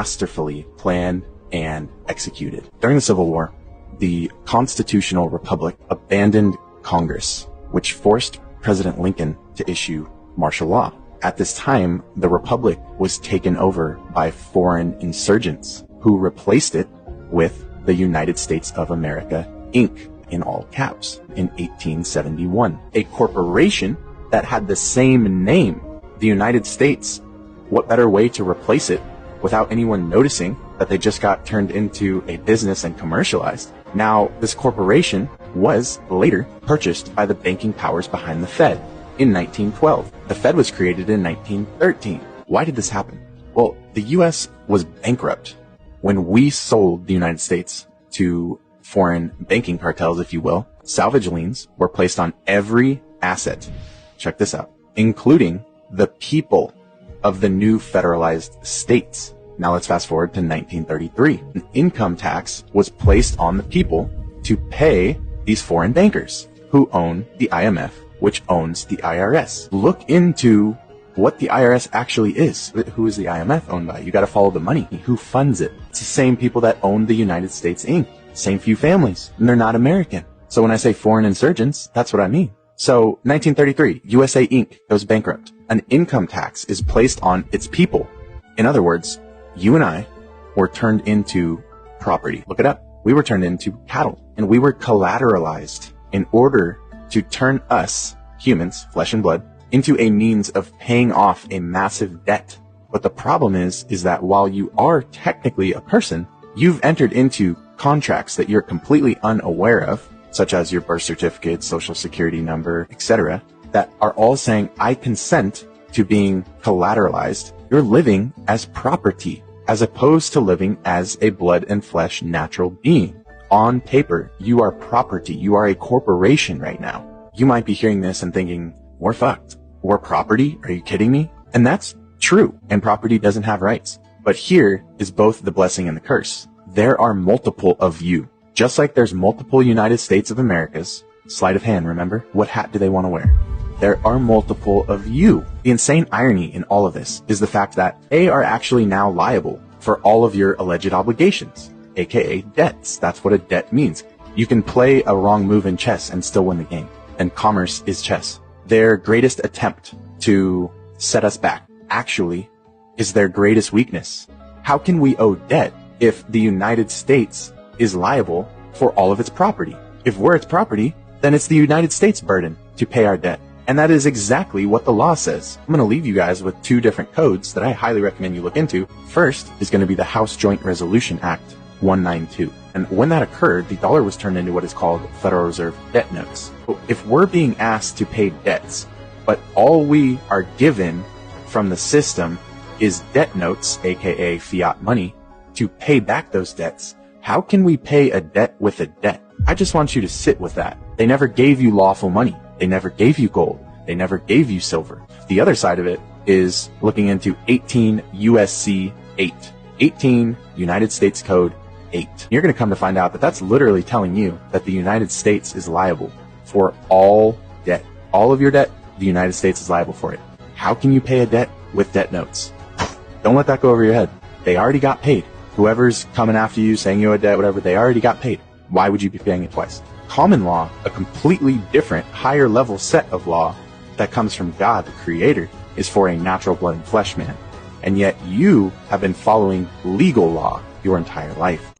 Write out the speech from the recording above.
masterfully planned and executed. During the Civil War, the Constitutional Republic abandoned Congress, which forced President Lincoln to issue martial law. At this time, the Republic was taken over by foreign insurgents who replaced it with the United States of America, Inc., in all caps, in 1871. A corporation that had the same name, the United States. What better way to replace it without anyone noticing that they just got turned into a business and commercialized? Now, this corporation was later purchased by the banking powers behind the Fed in 1912. The Fed was created in 1913. Why did this happen? Well, the US was bankrupt when we sold the United States to foreign banking cartels, if you will. Salvage liens were placed on every asset. Check this out, including the people of the new federalized states. Now let's fast forward to 1933. An income tax was placed on the people to pay these foreign bankers who own the IMF, which owns the IRS. Look into what the IRS actually is. Who is the IMF owned by? You got to follow the money. Who funds it? It's the same people that own the United States Inc. Same few families, and they're not American. So when I say foreign insurgents, that's what I mean. So 1933, USA Inc. goes bankrupt. An income tax is placed on its people. In other words, you and I were turned into property. Look it up. We were turned into cattle, and we were collateralized in order to turn us, humans, flesh and blood, into a means of paying off a massive debt. But the problem is that while you are technically a person, you've entered into contracts that you're completely unaware of, such as your birth certificate, social security number, etc., that are all saying, I consent to being collateralized. You're living as property, as opposed to living as a blood and flesh natural being. On paper, you are property. You are a corporation right now. You might be hearing this and thinking, we're fucked. We're property? Are you kidding me? And that's true. And property doesn't have rights. But here is both the blessing and the curse. There are multiple of you. Just like there's multiple United States of Americas. Sleight of hand, remember? What hat do they want to wear? There are multiple of you. The insane irony in all of this is the fact that they are actually now liable for all of your alleged obligations, aka debts. That's what a debt means. You can play a wrong move in chess and still win the game. And commerce is chess. Their greatest attempt to set us back actually is their greatest weakness. How can we owe debt if the United States is liable for all of its property? If we're its property, then it's the United States' burden to pay our debt. And that is exactly what the law says. I'm going to leave you guys with two different codes that I highly recommend you look into. First is going to be the House Joint Resolution Act 192. And when that occurred, the dollar was turned into what is called Federal Reserve debt notes. So if we're being asked to pay debts, but all we are given from the system is debt notes, aka fiat money, to pay back those debts, how can we pay a debt with a debt? I just want you to sit with that. They never gave you lawful money. They never gave you gold. They never gave you silver. The other side of it is looking into 18 USC 8. 18 United States Code 8. You're going to come to find out that that's literally telling you that the United States is liable for all debt. All of your debt, the United States is liable for it. How can you pay a debt with debt notes? Don't let that go over your head. They already got paid. Whoever's coming after you, saying you owe a debt, whatever, they already got paid. Why would you be paying it twice? Common law, a completely different, higher level set of law that comes from God, the Creator, is for a natural blood and flesh man. And yet you have been following legal law your entire life.